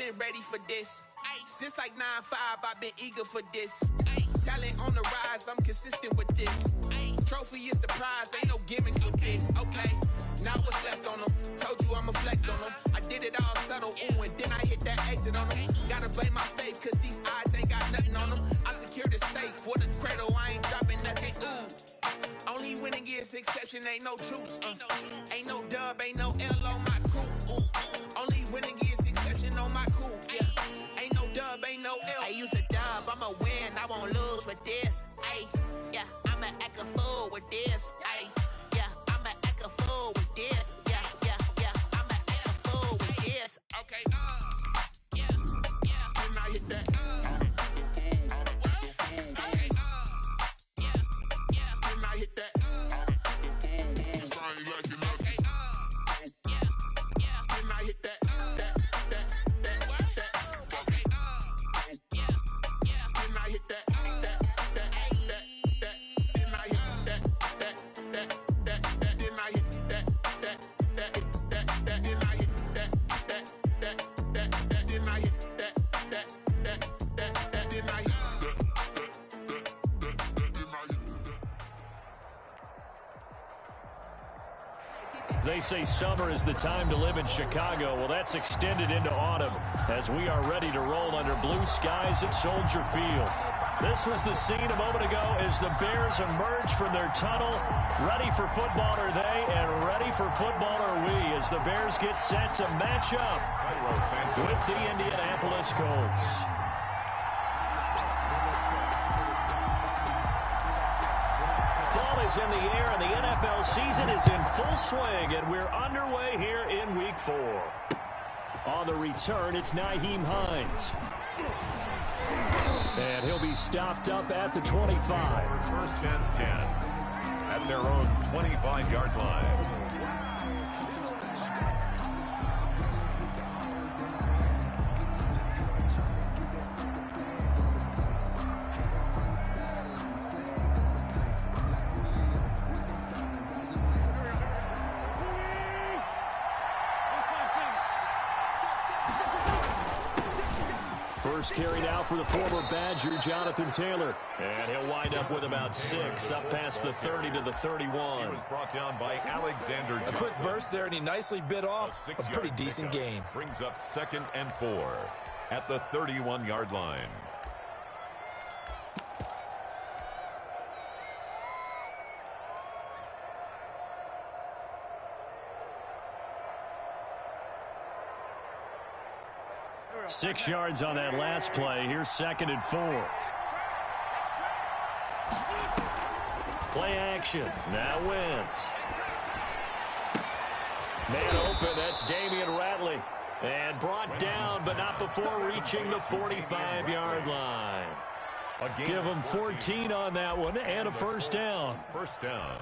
been ready for this. Since like 9-5, I've been eager for this. Talent on the rise, I'm consistent with this. Trophy is the prize, ain't no gimmicks with this. Okay, now what's left on them? Told you I'ma flex on them. I did it all subtle, ooh, and then I hit that exit on them. Gotta blame my faith, cause these eyes ain't got nothing on them. I secured the safe for the cradle, I ain't dropping nothing, ooh. Only winning is exception, ain't no truce. Ain't no dub, ain't no L on my crew, ooh. Only winning is exception on my crew, yeah. Ain't no dub, ain't no L. I use a dub, I'ma win, I won't lose with this. Ay, yeah, I'ma act a fool with this. Ay, yeah, I'ma act a fool with this. Yeah, yeah, yeah, I'ma act a fool with this. Okay, yeah, yeah. And I hit that. Okay, yeah, yeah. And I hit that. Cause I ain't like it nothing. Yeah, yeah. And I hit that. They say summer is the time to live in Chicago. Well, that's extended into autumn as we are ready to roll under blue skies at Soldier Field. This was the scene a moment ago as the Bears emerge from their tunnel. Ready for football are they, and ready for football are we as the Bears get set to match up with the Indianapolis Colts. Is in the air, and the NFL season is in full swing, and we're underway here in Week 4. On the return, it's Nyheim Hines. And he'll be stopped up at the 25. First and 10 at their own 25-yard line. First carry now for the former Badger, Jonathan Taylor. And he'll wind up with about 6, up past the 30 to the 31. He was brought down by Alexander Johnson. A quick burst there, and he nicely bit off a pretty decent gain. Brings up 2nd and 4 at the 31-yard line. Six yards on that last play. Here's 2nd and 4. Play action. Now Wentz. Man open. That's Damian Ratley. And brought down, but not before reaching the 45-yard line. Give him 14 on that one and a first down. First down.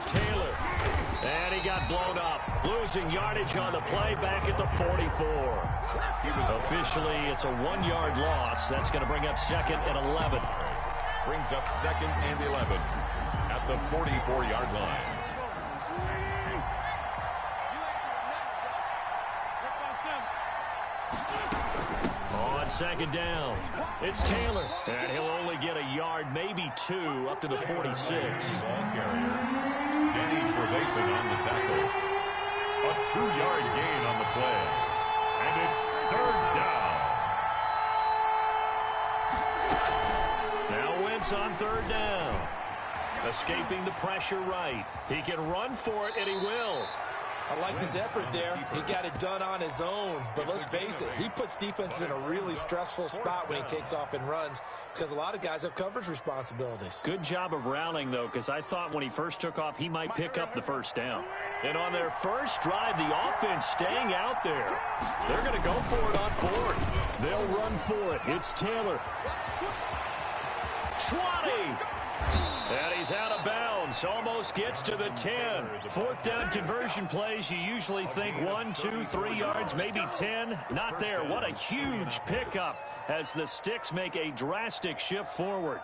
Taylor, and he got blown up, losing yardage on the play back at the 44. Officially, it's a 1-yard loss. That's going to bring up 2nd and 11. Brings up 2nd and 11 at the 44-yard line. On 2nd down, it's Taylor, and he'll only get a yard, maybe 2, up to the 46. Ball carrier, Denny Trevathan on the tackle. A 2-yard gain on the play, and it's 3rd down. Now Wentz on 3rd down, escaping the pressure right. He can run for it, and he will. I liked his effort there. He got it done on his own. But let's face it, he puts defenses in a really stressful spot when he takes off and runs because a lot of guys have coverage responsibilities. Good job of rounding, though, because I thought when he first took off, he might pick up the first down. And on their first drive, the offense staying out there. They're going to go for it on 4th. They'll run for it. It's Taylor. 20. And he's out of bounds. Almost gets to the 10. 4th down conversion plays, you usually think 1, 2, 3 yards, maybe 10. Not there. What a huge pickup as the Sticks make a drastic shift forward.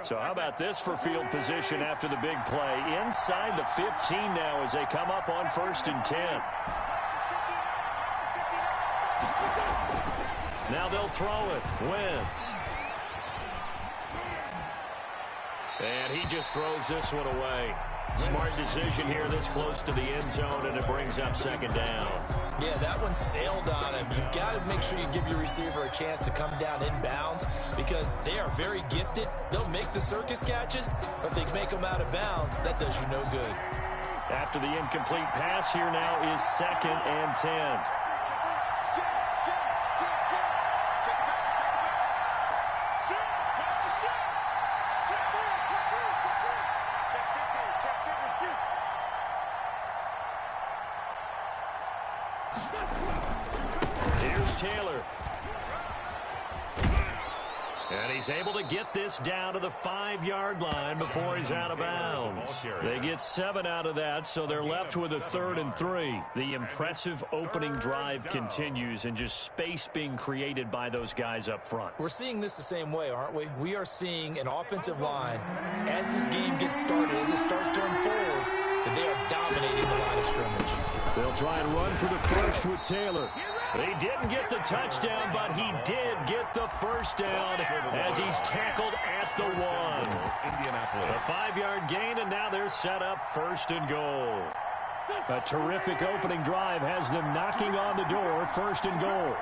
So how about this for field position after the big play? Inside the 15 now as they come up on 1st and 10. Now they'll throw it. Wentz. And he just throws this one away. Smart decision here this close to the end zone, and it brings up 2nd down. Yeah, that one sailed on him. You've got to make sure you give your receiver a chance to come down inbounds because they are very gifted. They'll make the circus catches, but if they make them out of bounds, that does you no good. After the incomplete pass, here now is 2nd and 10. Here's Taylor. And he's able to get this down to the 5-yard line before he's out of bounds. They get 7 out of that, so they're left with a 3rd and 3. The impressive opening drive continues, and just space being created by those guys up front. We're seeing this the same way, aren't we? We are seeing an offensive line, as this game gets started, as it starts to unfold, that they are dominating the line of scrimmage. They'll try and run for the first with Taylor. He didn't get the touchdown, but he did get the first down as he's tackled at the 1. A 5-yard gain, and now they're set up 1st and goal. A terrific opening drive has them knocking on the door, 1st and goal.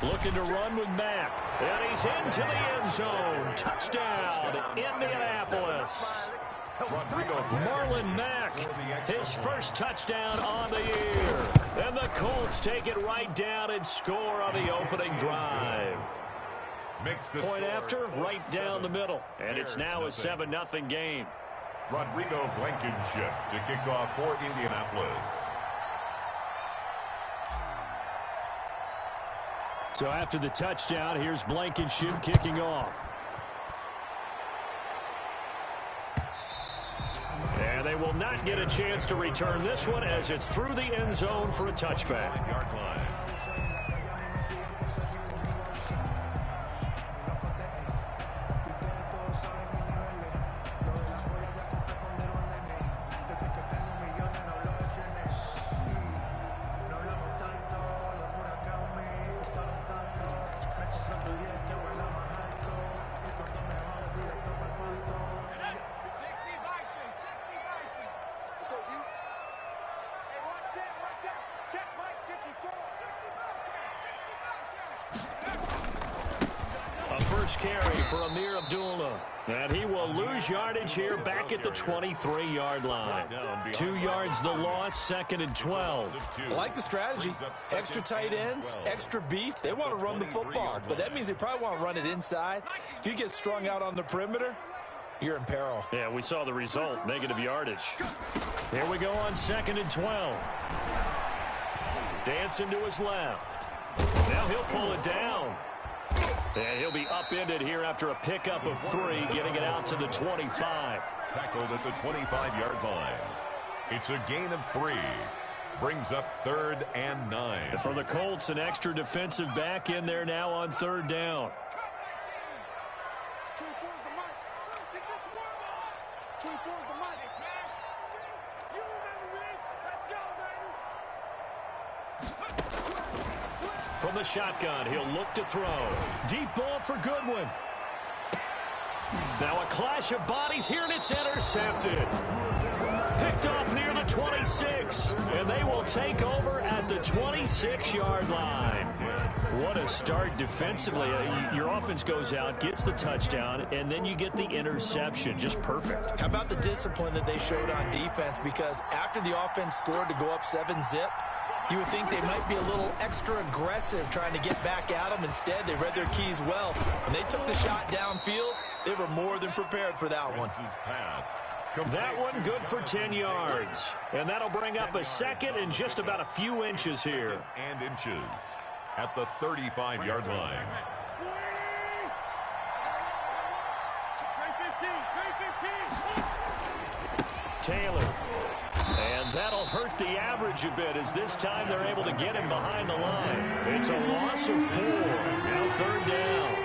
Looking to run with Mack, and he's into the end zone. Touchdown, Indianapolis. Marlon Mack, his first touchdown on the year. And the Colts take it right down and score on the opening drive. Point after, right down the middle. And it's now a 7-0 game. Rodrigo Blankenship to kick off for Indianapolis. So after the touchdown, here's Blankenship kicking off. And they will not get a chance to return this one as it's through the end zone for a touchback. Carry for Amir Abdullah. And he will lose yardage here back at the 23-yard line. 2 yards the loss, 2nd and 12. I like the strategy. Extra tight ends, extra beef. They want to run the football, but that means they probably want to run it inside. If you get strung out on the perimeter, you're in peril. Yeah, we saw the result, negative yardage. Here we go on 2nd and 12. Dancing to his left. Now he'll pull it down. And he'll be upended here after a pickup of 3, getting it out to the 25. Tackled at the 25-yard line. It's a gain of 3. Brings up 3rd and 9. For the Colts, an extra defensive back in there now on 3rd down. From the shotgun, he'll look to throw. Deep ball for Goodwin. Now a clash of bodies here, and it's intercepted. Picked off near the 26, and they will take over at the 26-yard line. What a start defensively. Your offense goes out, gets the touchdown, and then you get the interception. Just perfect. How about the discipline that they showed on defense? Because after the offense scored to go up 7-zip, you would think they might be a little extra aggressive trying to get back at them. Instead, they read their keys well. When they took the shot downfield, they were more than prepared for that one. That one good for 10 yards. And that'll bring up a 2nd and just about a few inches here. And inches at the 35-yard line. Taylor. And that'll hurt the average a bit as this time they're able to get him behind the line. It's a loss of 4. Now 3rd down.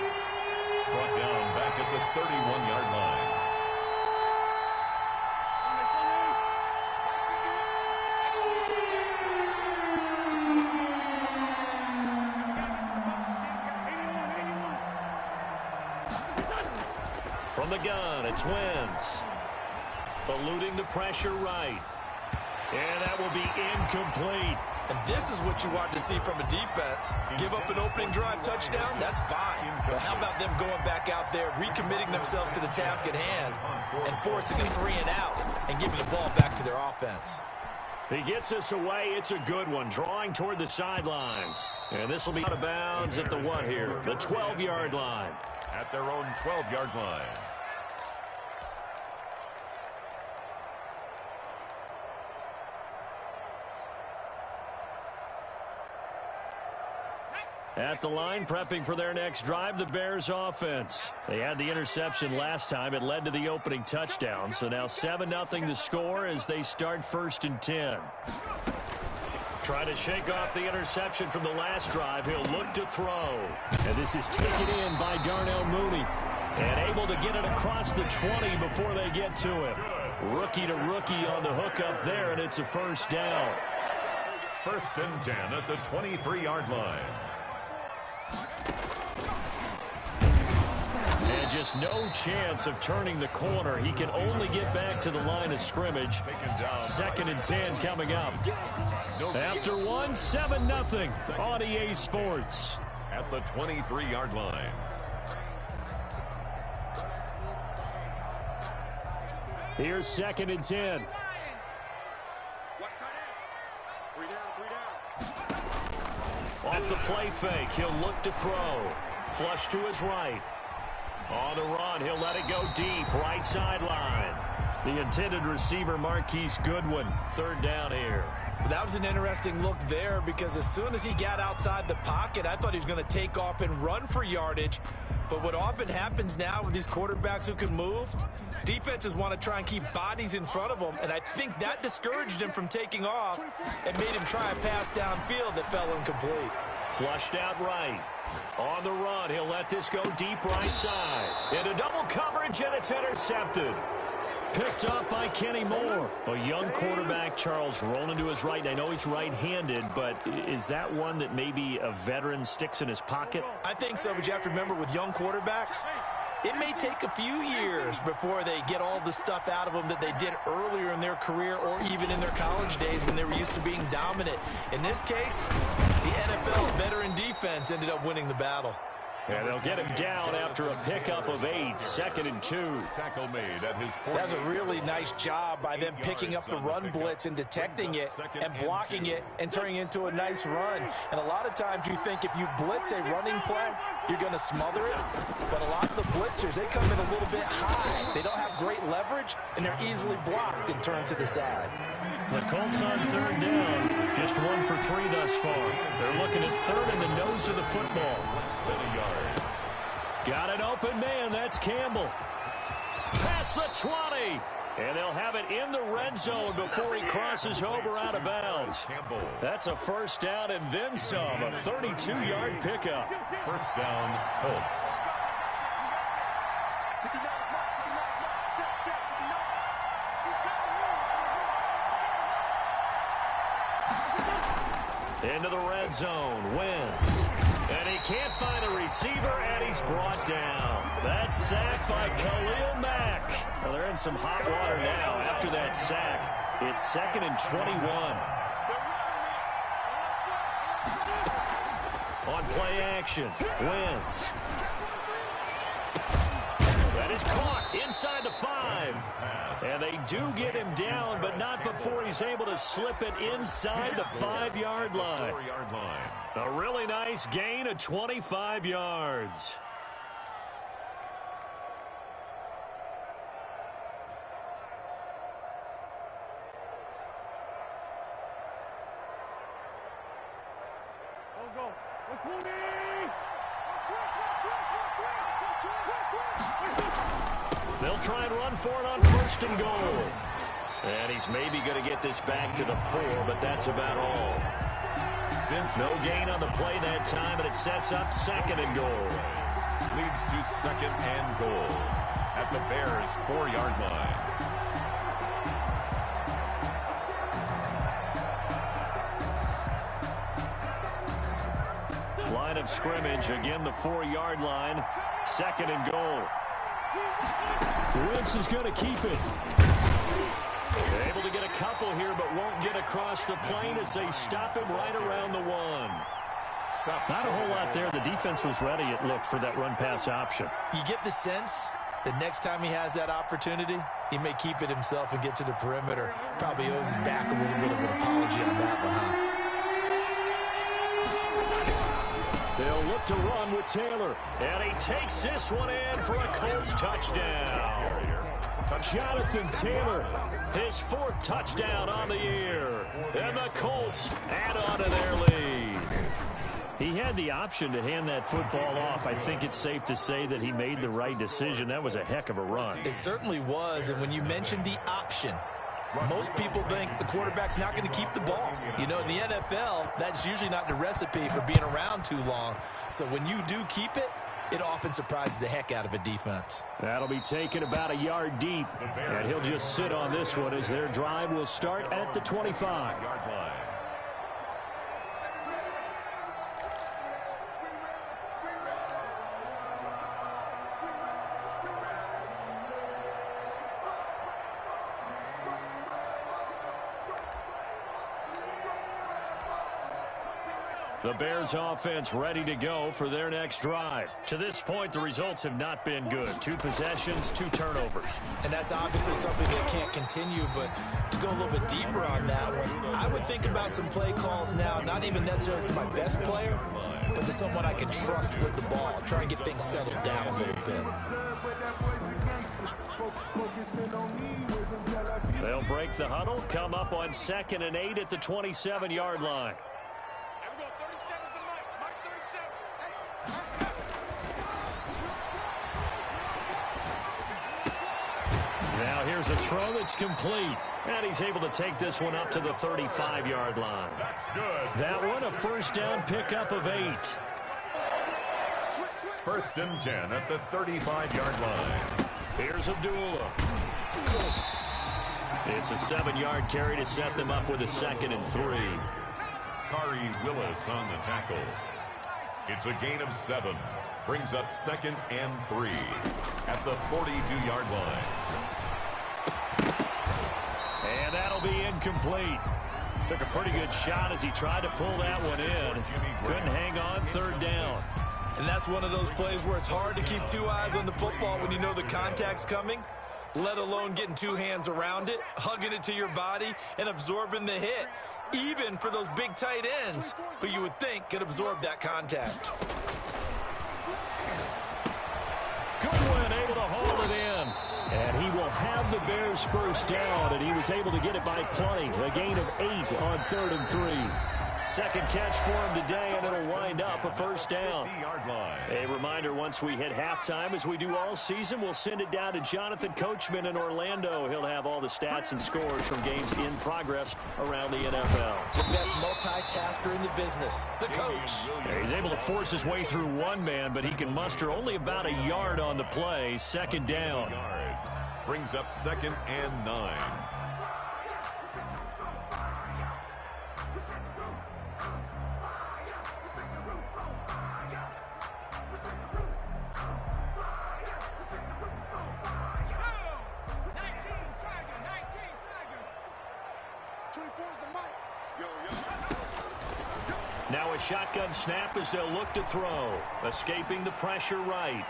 Brought down at the 31-yard line. From the gun, it's Wentz. Eluding the pressure right. And that will be incomplete. And this is what you want to see from a defense. Give up an opening drive touchdown, that's fine. But how about them going back out there, recommitting themselves to the task at hand, and forcing a 3-and-out and giving the ball back to their offense? He gets us away. It's a good one, drawing toward the sidelines. And this will be out of bounds at the what here? The 12-yard line. At their own 12-yard line. At the line, prepping for their next drive, the Bears offense. They had the interception last time. It led to the opening touchdown. So now 7-0 to score as they start 1st and 10. Try to shake off the interception from the last drive. He'll look to throw. And this is taken in by Darnell Mooney. And able to get it across the 20 before they get to him. Rookie to rookie on the hook up there, and it's a 1st down. 1st and 10 at the 23-yard line. And just no chance of turning the corner. He can only get back to the line of scrimmage. 2nd and 10 coming up. After one, 7-0 on EA Sports. At the 23-yard line. Here's 2nd and 10. Off the play fake, he'll look to throw. Flush to his right. On the run, he'll let it go deep, right sideline. The intended receiver, Marquise Goodwin, 3rd down here. That was an interesting look there because as soon as he got outside the pocket, I thought he was going to take off and run for yardage. But what often happens now with these quarterbacks who can move, defenses want to try and keep bodies in front of them, and I think that discouraged him from taking off and made him try a pass downfield that fell incomplete. Flushed out right. On the run, he'll let this go deep right side. Into double coverage, and it's intercepted. Picked up by Kenny Moore. A young quarterback, Charles, rolling to his right. I know he's right-handed, but is that one that maybe a veteran sticks in his pocket? I think so, but you have to remember with young quarterbacks, it may take a few years before they get all the stuff out of them that they did earlier in their career or even in their college days when they were used to being dominant. In this case, the NFL veteran defense ended up winning the battle. And they'll get him down after a pickup of 8, 2nd and 2. Tackle made at his 40. That's a really nice job by them picking up the run blitz and detecting it and blocking it and turning it into a nice run. And a lot of times you think if you blitz a running play, you're going to smother it. But a lot of the blitzers, they come in a little bit high. They don't have great leverage, and they're easily blocked and turned to the side. The Colts on 3rd down. Just 1 for 3 thus far. They're looking at 3rd in the nose of the football. Got an open man. That's Campbell. Past the 20. And they'll have it in the red zone before he crosses over out of bounds. That's a 1st down and then some. A 32-yard pickup. 1st down, Colts. Into the red zone. Wentz. And he can't find a receiver, and he's brought down. That sack by Khalil Mack. Well, they're in some hot water now after that sack. It's 2nd and 21. On play action, Wentz. That is caught inside the 5. And they do get him down, but not before he's able to slip it inside the 5-yard line. A really nice gain of 25 yards. They'll try and run for it on 1st and goal. And he's maybe going to get this back to the 4, but that's about all. No gain on the play that time, and it sets up 2nd and goal. leads to 2nd and goal at the Bears' 4-yard line. Line of scrimmage, again the 4-yard line, 2nd and goal. Wentz is going to keep it. Able to get a couple here, but won't get across the plane as they stop him right around the 1. Not a whole lot there. The defense was ready, it looked, for that run-pass option. You get the sense that next time he has that opportunity, he may keep it himself and get to the perimeter. Probably owes his back a little bit of an apology on that one, huh? They'll look to run with Taylor, and he takes this one in for a Colts touchdown. Jonathan Taylor, his 4th touchdown on the year, and the Colts add on to their lead. He had the option to hand that football off. I think it's safe to say that he made the right decision. That was a heck of a run. It certainly was, and when you mentioned the option, most people think the quarterback's not going to keep the ball. You know, in the NFL, that's usually not the recipe for being around too long. So when you do keep it, it often surprises the heck out of a defense. That'll be taken about a yard deep, and he'll just sit on this one as their drive will start at the 25-yard line. The Bears offense ready to go for their next drive. To this point, the results have not been good. 2 possessions, 2 turnovers. And that's obviously something that can't continue, but to go a little bit deeper on that one, I would think about some play calls now, not even necessarily to my best player, but to someone I can trust with the ball. Try and get things settled down a little bit. They'll break the huddle, come up on 2nd and 8 at the 27-yard line. Now here's a throw that's complete. And he's able to take this one up to the 35-yard line. That's good. That one a 1st down pickup of 8. 1st and 10 at the 35-yard line. Here's Abdullah. It's a 7-yard carry to set them up with a 2nd and 3. Kari Willis on the tackle. It's a gain of 7. Brings up 2nd and 3 at the 42-yard line. And that'll be incomplete. Took a pretty good shot as he tried to pull that one in. Couldn't hang on, 3rd down. And that's one of those plays where it's hard to keep 2 eyes on the football when you know the contact's coming, let alone getting 2 hands around it, hugging it to your body, and absorbing the hit, even for those big tight ends who you would think could absorb that contact. Goodwin able to hold it in. And he will have the Bears' 1st down, and he was able to get it by plenty. A gain of 8 on 3rd and 3. 2nd catch for him today, and it'll wind up a 1st down. A reminder, once we hit halftime, as we do all season, we'll send it down to Jonathan Coachman in Orlando. He'll have all the stats and scores from games in progress around the NFL. The best multitasker in the business, the coach. He's able to force his way through 1 man, but he can muster only about a yard on the play. 2nd down. Brings up 2nd and 9. Now a shotgun snap as they'll look to throw. Escaping the pressure right.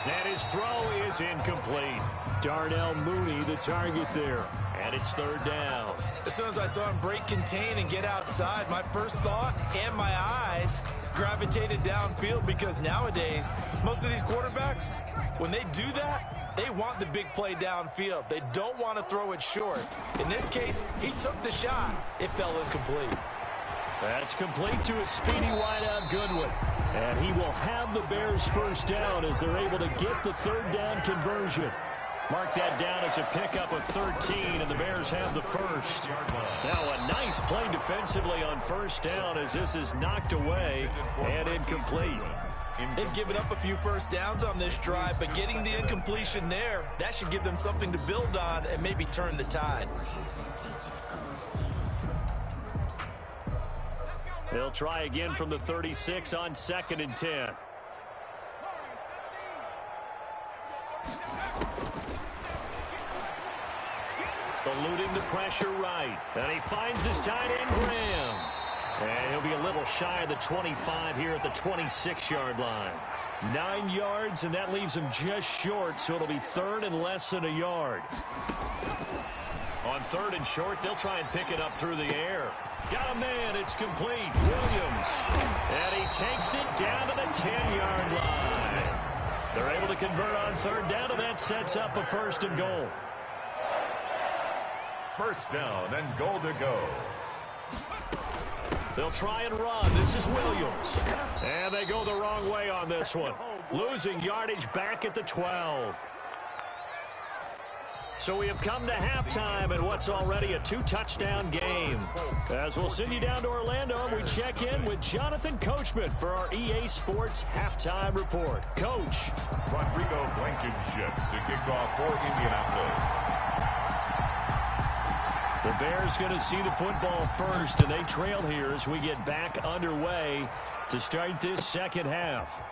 And his throw is incomplete. Darnell Mooney, the target there. And it's 3rd down. As soon as I saw him break contain and get outside, my first thought and my eyes gravitated downfield, because nowadays, most of these quarterbacks, when they do that, they want the big play downfield. They don't want to throw it short. In this case, he took the shot. It fell incomplete. That's complete to a speedy wideout Goodwin. And he will have the Bears' 1st down as they're able to get the 3rd down conversion. Mark that down as a pickup of 13, and the Bears have the 1st. Now a nice play defensively on 1st down as this is knocked away and incomplete. They've given up a few first downs on this drive, but getting the incompletion there, that should give them something to build on and maybe turn the tide. They'll try again from the 36 on 2nd and 10. Eluding the pressure right. And he finds his tight end, Graham. And he'll be a little shy of the 25 here at the 26-yard line. 9 yards, and that leaves him just short, so it'll be 3rd and less than a yard. On 3rd and short, they'll try and pick it up through the air. Got a man, it's complete. Williams. And he takes it down to the 10-yard line. They're able to convert on 3rd down, and that sets up a 1st and goal. 1st down and goal to go. They'll try and run. This is Williams. And they go the wrong way on this one. Losing yardage back at the 12. So we have come to halftime in what's already a 2-touchdown game. As we'll send you down to Orlando, we check in with Jonathan Coachman for our EA Sports Halftime Report. Coach. Rodrigo Blankenship to kick off for Indianapolis. The Bears going to see the football first, and they trail here as we get back underway to start this second half.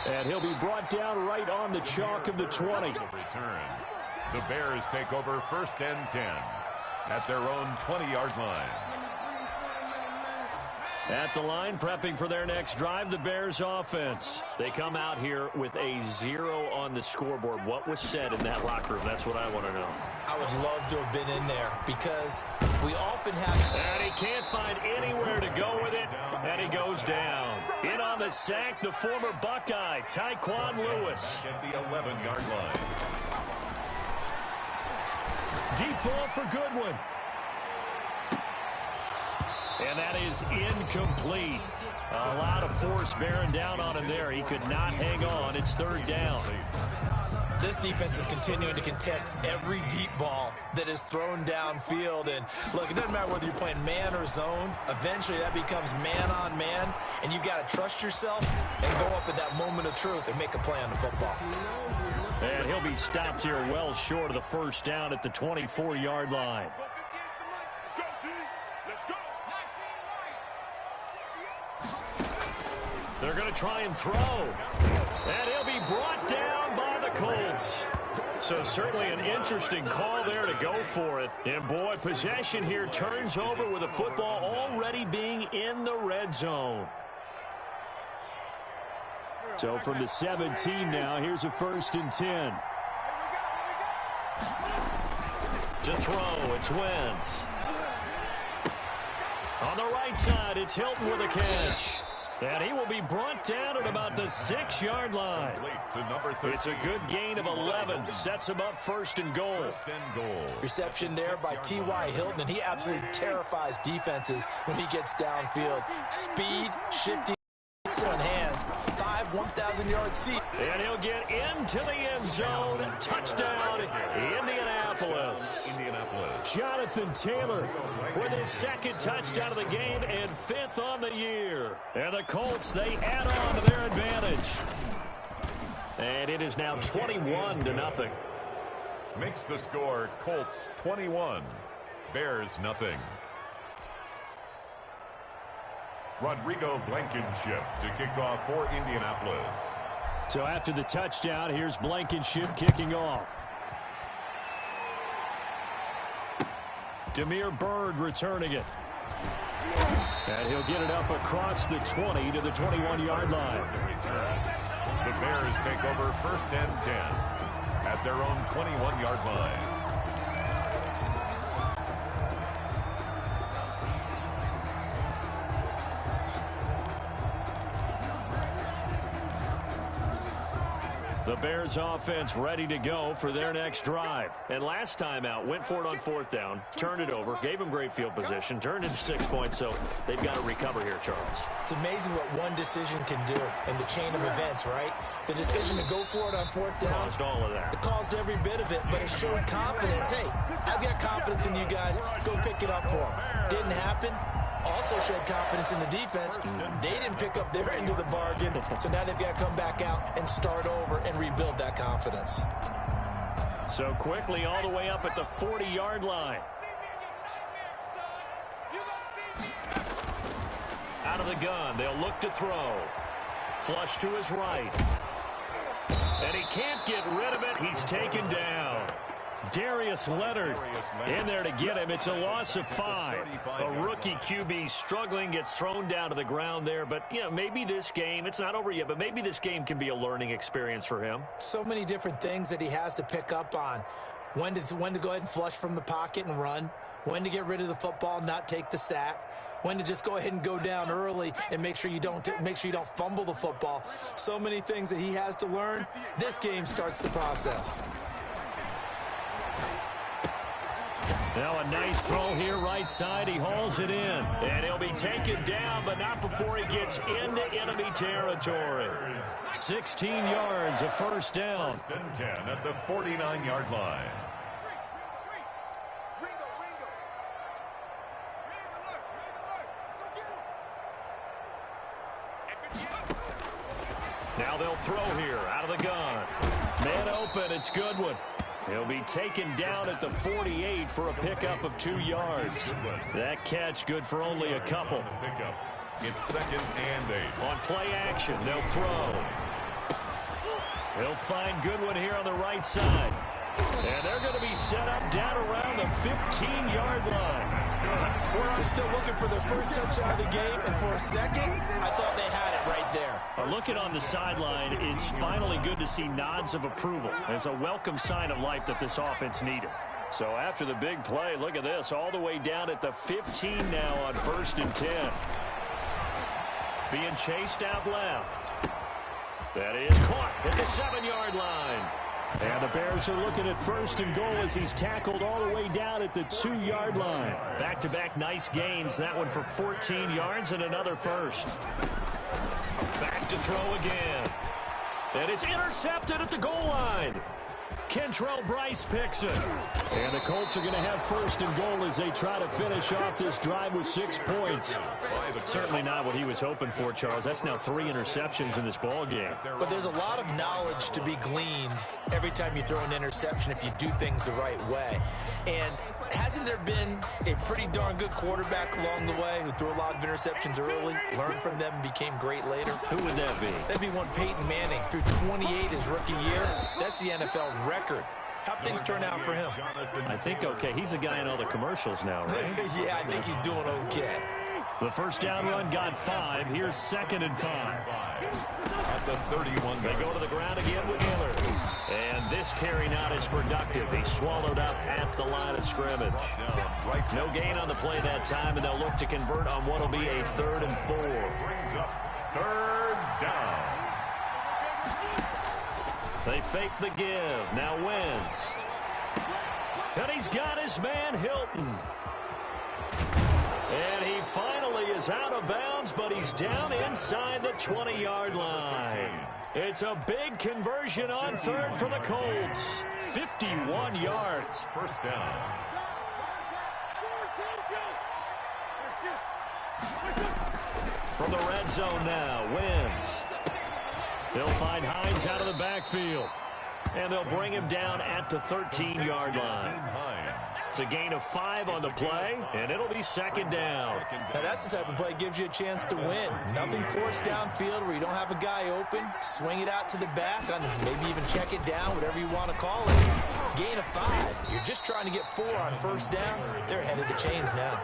And he'll be brought down right on the chalk of the 20. Return. The Bears take over 1st and 10 at their own 20-yard line. At the line, prepping for their next drive, the Bears offense. They come out here with a 0 on the scoreboard. What was said in that locker room? That's what I want to know. I would love to have been in there because we often have... And he can't find anywhere to go with it, and he goes down. In on the sack, the former Buckeye, Tyquan Lewis. At the 11-yard line. Deep ball for Goodwin. And that is incomplete. A lot of force bearing down on him there. He could not hang on. It's 3rd down. This defense is continuing to contest every deep ball that is thrown downfield. And look, it doesn't matter whether you're playing man or zone. Eventually that becomes man on man. And you've got to trust yourself and go up at that moment of truth and make a play on the football. And he'll be stopped here well short of the 1st down at the 24-yard line. They're going to try and throw. And he'll be brought down by the Colts. So certainly an interesting call there to go for it. And boy, possession here turns over with the football already being in the red zone. So from the 17 now, here's a 1st and 10. To throw, it's Wentz. On the right side, it's Hilton with a catch. And he will be brought down at about the 6-yard line. It's a good gain of 11. Sets him up 1st and goal. Reception there by T.Y. Hilton, and he absolutely terrifies defenses when he gets downfield. Speed, shifty, excellent hands. 5 1,000-yard seat. And he'll get into the end zone. Touchdown, Indianapolis. Jonathan Taylor for his 2nd touchdown of the game and 5th on the year. And the Colts, they add on to their advantage. And it is now 21-0. Makes the score Colts 21, Bears nothing. Rodrigo Blankenship to kick off for Indianapolis. So after the touchdown, here's Blankenship kicking off. Demir Bird returning it. And he'll get it up across the 20 to the 21-yard line. The Bears take over 1st and 10 at their own 21-yard line. The Bears offense ready to go for their next drive. And last time out, went for it on 4th down, turned it over, gave them great field position, turned into 6 points, so they've got to recover here, Charles. It's amazing what one decision can do in the chain of events, right? The decision to go for it on 4th down. Caused all of that. It caused every bit of it, but it showed confidence. Hey, I've got confidence in you guys. Go pick it up for them. Didn't happen. also showed confidence in the defense. They didn't pick up their end of the bargain, so now they've got to come back out and start over and rebuild that confidence. So quickly all the way up at the 40-yard line. Out of the gun, they'll look to throw. Flush to his right. And he can't get rid of it. He's taken down. Darius Leonard in there to get him. It's a loss of 5. A rookie QB struggling, gets thrown down to the ground there. But, yeah, maybe this game, it's not over yet, but maybe this game can be a learning experience for him. So many different things that he has to pick up on. When to go ahead and flush from the pocket and run. When to get rid of the football and not take the sack. When to just go ahead and go down early and make sure you don't fumble the football. So many things that he has to learn. This game starts the process. Now a nice throw here right side. He hauls it in. And he'll be taken down, but not before he gets into enemy territory. 16 yards, a first down. First and 10 at the 49-yard line. Now they'll throw here out of the gun. Man open, it's Goodwin. He'll be taken down at the 48 for a pickup of 2 yards. That catch good for only a couple. It's 2nd and 8. On play action, they'll throw. He'll find Goodwin here on the right side. And they're going to be set up down around the 15-yard line. They're still looking for their first touchdown of the game, and for a second, I thought they had it right there. Looking on the sideline, it's finally good to see nods of approval. It's a welcome sign of life that this offense needed. So after the big play, look at this, all the way down at the 15 now on 1st and 10. Being chased out left. That is caught at the 7-yard line. And the Bears are looking at 1st and goal as he's tackled all the way down at the 2-yard line. Back-to-back nice gains. That one for 14 yards and another first. Back to throw again. And it's intercepted at the goal line. Kentrell Bryce picks it. And the Colts are going to have 1st and goal as they try to finish off this drive with 6 points. Certainly not what he was hoping for, Charles. That's now 3 interceptions in this ball game. But there's a lot of knowledge to be gleaned every time you throw an interception if you do things the right way. And hasn't there been a pretty darn good quarterback along the way who threw a lot of interceptions early, learned from them, and became great later? Who would that be? That'd be one Peyton Manning. Through 28 his rookie year. That's the NFL record. How'd things turn out for him? I think okay. He's a guy in all the commercials now, right? Yeah, I think he's doing okay. The first down run got 5. Here's 2nd and 5. At the 31. They go to the ground again with Miller. And this carry not as productive. He's swallowed up at the line of scrimmage. No gain on the play that time, and they'll look to convert on what will be a 3rd and 4. Brings up 3rd down. They fake the give. Now Wentz. And he's got his man Hilton. And he finally is out of bounds, but he's down inside the 20-yard line. It's a big conversion on 3rd for the Colts. 51 yards. First down. From the red zone now, Wentz. They'll find Hines out of the backfield. And they'll bring him down at the 13-yard line. It's a gain of 5 on the play, and it'll be 2nd down. Now that's the type of play that gives you a chance to win. Nothing forced downfield where you don't have a guy open. Swing it out to the back, and maybe even check it down, whatever you want to call it. Gain of 5. You're just trying to get 4 on 1st down. They're ahead of the chains now.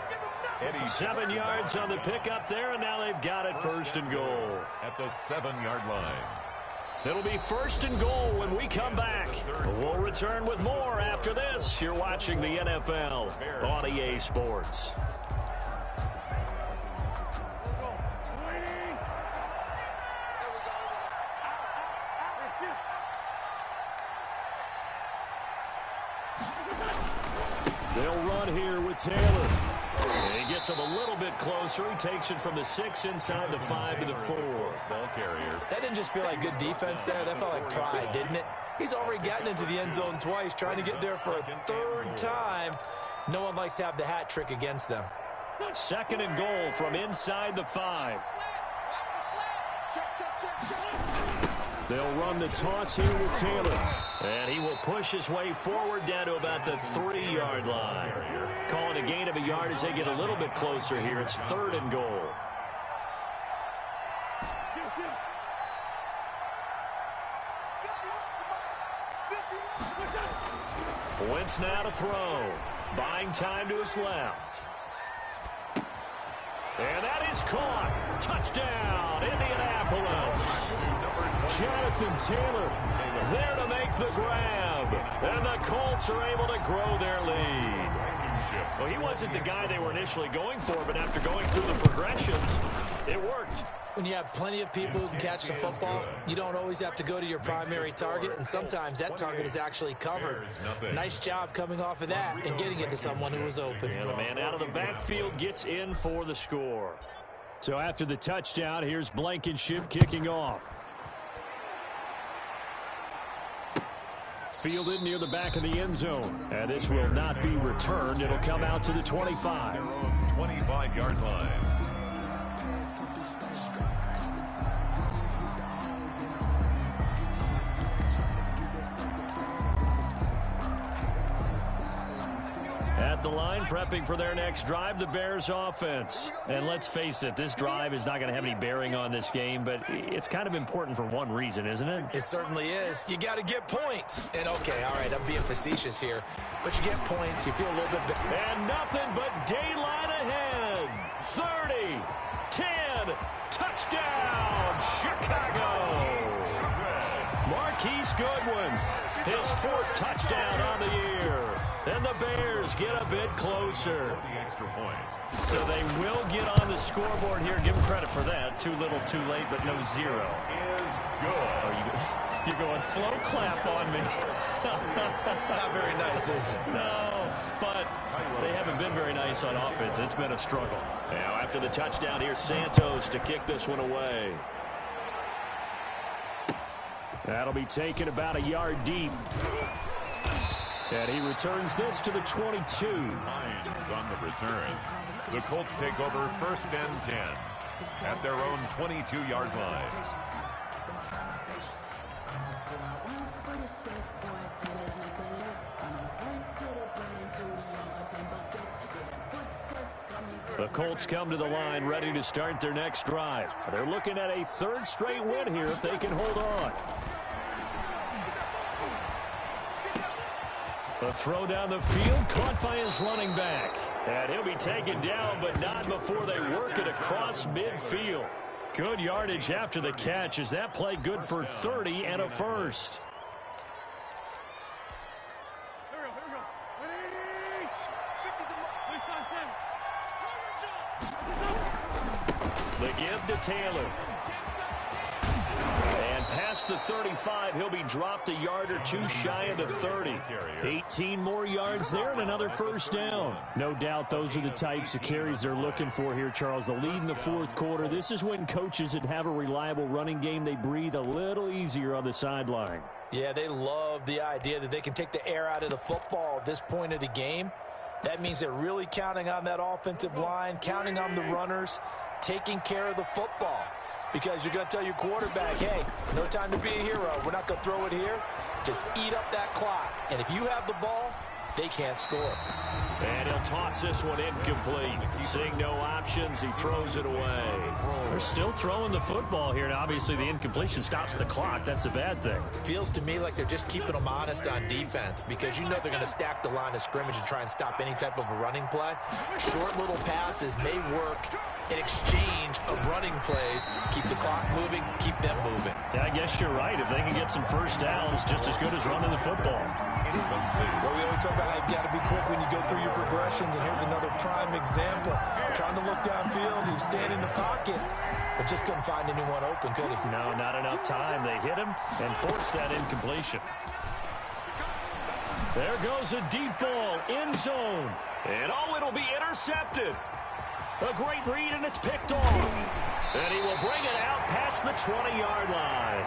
7 yards on the pickup there, and now they've got it 1st and goal. At the 7-yard line. It'll be 1st and goal when we come back. We'll return with more after this. You're watching the NFL on EA Sports. They'll run here with Taylor. He gets him a little bit closer. He takes it from the 6 inside the 5 to the 4. Ball carrier. That didn't just feel like good defense there. That felt like pride, didn't it? He's already gotten into the end zone twice, trying to get there for a 3rd time. No one likes to have the hat trick against them. Second and goal from inside the 5. They'll run the toss here with Taylor. And he will push his way forward down to about the 3-yard line. Calling a gain of a yard as they get a little bit closer here. It's third and goal. Wentz now to throw. Buying time to his left. And that is caught. Touchdown, Indianapolis. Jonathan Taylor there to make the grab. And the Colts are able to grow their lead. Well, he wasn't the guy they were initially going for, but after going through the progressions, it worked. When you have plenty of people who can catch the football, you don't always have to go to your primary target, and sometimes that target is actually covered. Nice job coming off of that and getting it to someone who was open. And the man out of the backfield gets in for the score. So after the touchdown, here's Blankenship kicking off. Fielded near the back of the end zone. And this will not be returned. It'll come out to the 25. 25-yard line. At the line, prepping for their next drive, the Bears offense. And let's face it, this drive is not going to have any bearing on this game, but it's kind of important for one reason, isn't it? It certainly is. You got to get points. And okay, all right, I'm being facetious here, but you get points, you feel a little bit better. And nothing but daylight ahead. 30, 10, touchdown, Chicago. Marquise Goodwin, his 4th touchdown on the year. And the Bears get a bit closer. So they will get on the scoreboard here. Give them credit for that. Too little, too late, but no 0. Is good. Oh, you're going slow clap on me. Not very nice, is it? No, but they haven't been very nice on offense. It's been a struggle. Now after the touchdown, here's Santos to kick this one away. That'll be taken about a yard deep. And he returns this to the 22. Hines on the return. The Colts take over 1st and 10 at their own 22-yard line. The Colts come to the line ready to start their next drive. They're looking at a 3rd straight win here if they can hold on. The throw down the field, caught by his running back. And he'll be taken down, but not before they work it across midfield. Good yardage after the catch. Is that play good for 30 and a first? The give to Taylor. And past the 35, he'll be dropped a yard or two shy of the 30. 18 more yards there and another first down. No doubt those are the types of carries they're looking for here, Charles. The lead in the 4th quarter. This is when coaches that have a reliable running game, they breathe a little easier on the sideline. Yeah, they love the idea that they can take the air out of the football at this point of the game. That means they're really counting on that offensive line, counting on the runners, taking care of the football. Because you're going to tell your quarterback, hey, no time to be a hero. We're not going to throw it here. Just eat up that clock. And if you have the ball, they can't score. And he'll toss this one incomplete. Seeing no options, he throws it away. They're still throwing the football here, and obviously the incompletion stops the clock. That's a bad thing. Feels to me like they're just keeping them honest on defense because you know they're going to stack the line of scrimmage and try and stop any type of a running play. Short little passes may work in exchange of running plays. Keep the clock moving, keep them moving. Yeah, I guess you're right. If they can get some first downs, just as good as running the football. Well, we always talk about how you've got to be quick when you go through your progressions, and here's another prime example. Trying to look downfield, he was standing in the pocket, but just couldn't find anyone open, could he? No, not enough time. They hit him and forced that incompletion. There goes a deep ball, end zone. And it'll be intercepted. A great read, and it's picked off. And he will bring it out past the 20-yard line.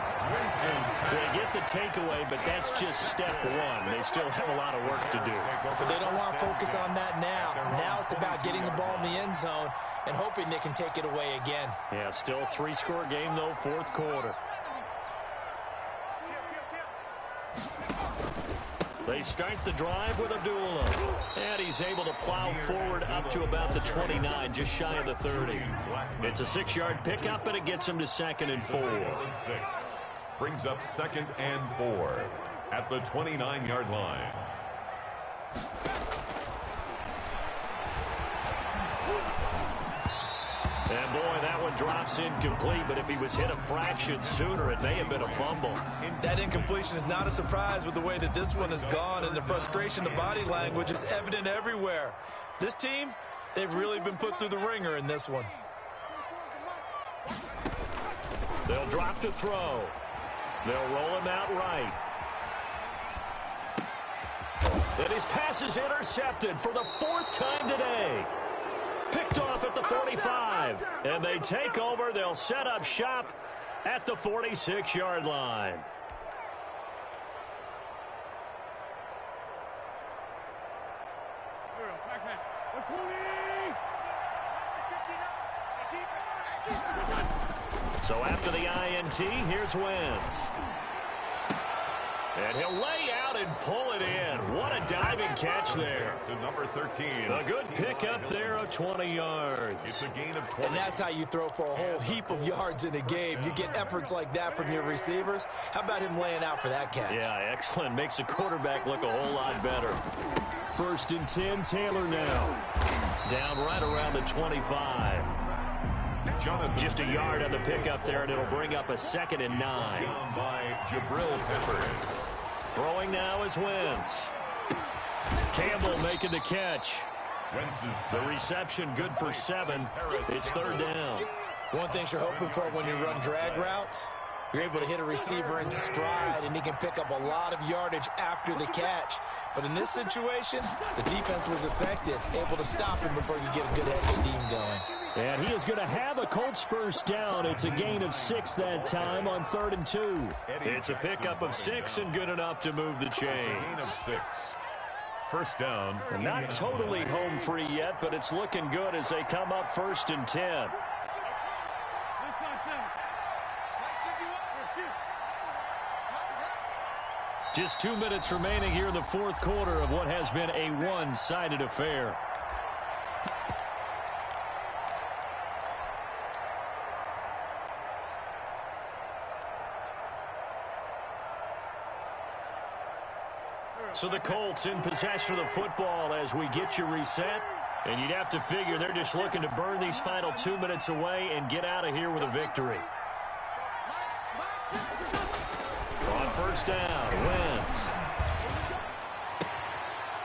So they get the takeaway, but that's just step one. They still have a lot of work to do. But they don't want to focus on that now. Now it's about getting the ball in the end zone and hoping they can take it away again. Yeah, still a 3-score game, though, fourth quarter. They start the drive with Abdullah. And he's able to plow forward up to about the 29, just shy of the 30. It's a 6-yard pickup, and it gets him to 2nd and 4. Brings up 2nd and 4 at the 29-yard line. And boy, that one drops incomplete, but if he was hit a fraction sooner, it may have been a fumble. That incompletion is not a surprise with the way that this one has gone, and the frustration, the body language is evident everywhere. This team, they've really been put through the ringer in this one. They'll drop to throw. They'll roll him out right. And his pass is intercepted for the 4th time today. Picked off at the 45. And they take over. They'll set up shop at the 46-yard line. So after the INT, here's Wentz. And he'll lay out and pull it in. What a diving catch there. To number 13. A good pickup there of 20 yards. It's a gain of 20. And that's how you throw for a whole heap of yards in a game. You get efforts like that from your receivers. How about him laying out for that catch? Yeah, excellent. Makes the quarterback look a whole lot better. 1st and 10, Taylor now. Down right around the 25. Just a yard on the pickup there, and it'll bring up a 2nd and 9. Down by Jabril Peppers. Throwing now is Wentz. Campbell making the catch. The reception good for 7. It's 3rd down. One thing you're hoping for when you run drag routes, you're able to hit a receiver in stride, and he can pick up a lot of yardage after the catch. But in this situation, the defense was effective, able to stop him before you get a good head of steam going. And he is going to have a Colts 1st down. It's a gain of 6 that time on 3rd and 2. It's a pickup of 6 and good enough to move the chains. Gain of 6. 1st down. And not totally home free yet, but it's looking good as they come up 1st and 10. Just 2 minutes remaining here in the 4th quarter of what has been a one-sided affair. So the Colts in possession of the football as we get you reset. And you'd have to figure they're just looking to burn these final 2 minutes away and get out of here with a victory. On 1st down, Wentz.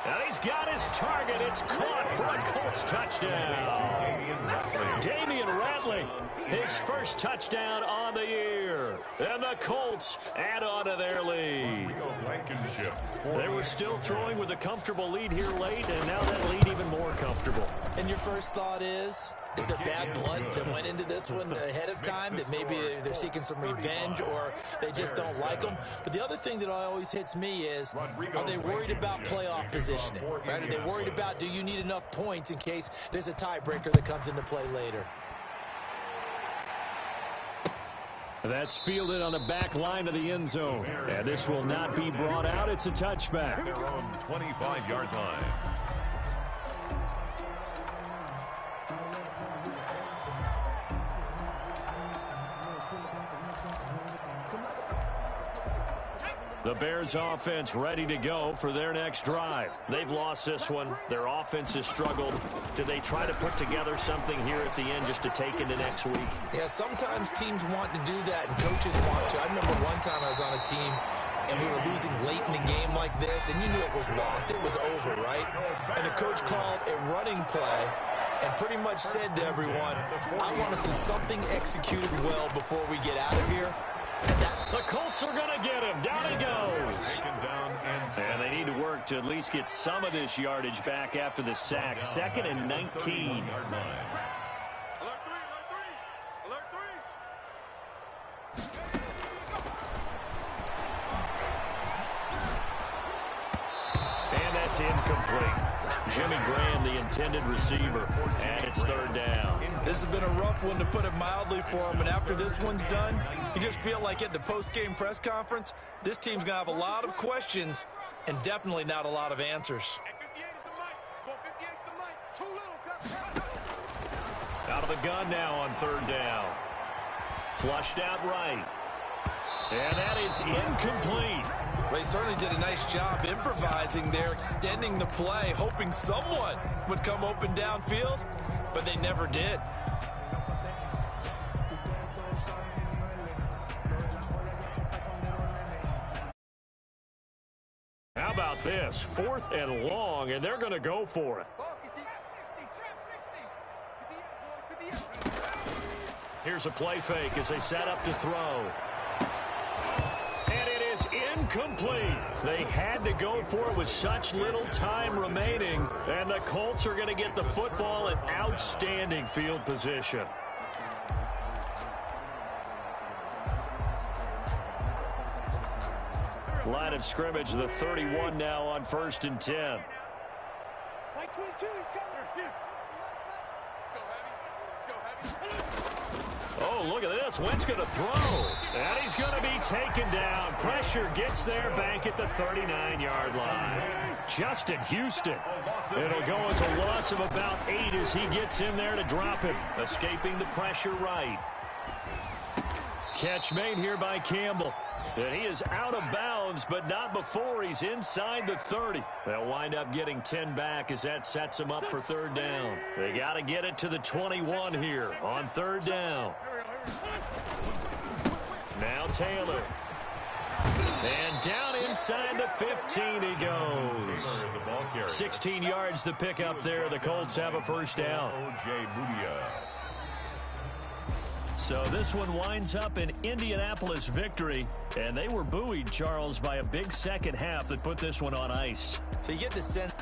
And he's got his target. It's caught for a Colts touchdown. Damian Ratley, his 1st touchdown on the year. And the Colts add on to their lead. They were still throwing with a comfortable lead here late, and now that lead even more comfortable. And your first thought is there bad blood that went into this one ahead of time, that maybe they're seeking some revenge or they just don't like them? But the other thing that always hits me is, are they worried about playoff positioning? Right? Are they worried about, do you need enough points in case there's a tiebreaker that comes into play later? That's fielded on the back line of the end zone. And this will not be brought out. It's a touchback. Their own 25-yard line. The Bears offense ready to go for their next drive. They've lost this one. Their offense has struggled. Do they try to put together something here at the end just to take into next week? Yeah, sometimes teams want to do that and coaches want to. I remember one time I was on a team and we were losing late in the game like this, and you knew it was lost. It was over, right? And the coach called a running play and pretty much said to everyone, I want to see something executed well before we get out of here. The Colts are going to get him. Down he goes. And they need to work to at least get some of this yardage back after the sack. 2nd and 19. It's incomplete. Jimmy Graham, the intended receiver, and it's third down. This has been a rough one, to put it mildly, for him, and after this one's done, you just feel like at the post-game press conference, this team's going to have a lot of questions and definitely not a lot of answers. Out of the gun now on third down. Flushed out right. And that is incomplete. They certainly did a nice job improvising there, extending the play, hoping someone would come open downfield, but they never did. How about this? 4th and long, and they're going to go for it. Here's a play fake as they set up to throw. And it is incomplete. They had to go for it with such little time remaining, and the Colts are going to get the football in outstanding field position. Line of scrimmage, the 31 now on 1st and 10. Like 22, he's coming. Let's go heavy. Oh, look at this. Wentz going to throw. And he's going to be taken down. Pressure gets there back at the 39-yard line. Justin Houston. It'll go as a loss of about 8 as he gets in there to drop him. Escaping the pressure right. Catch made here by Campbell. And he is out of bounds, but not before he's inside the 30. They'll wind up getting 10 back as that sets him up for third down. They got to get it to the 21 here on third down. Now Taylor. And down inside the 15 he goes. 16 yards the pickup there. The Colts have a first down. So this one winds up an Indianapolis victory, and they were buoyed, Charles, by a big second half that put this one on ice. So you get the sense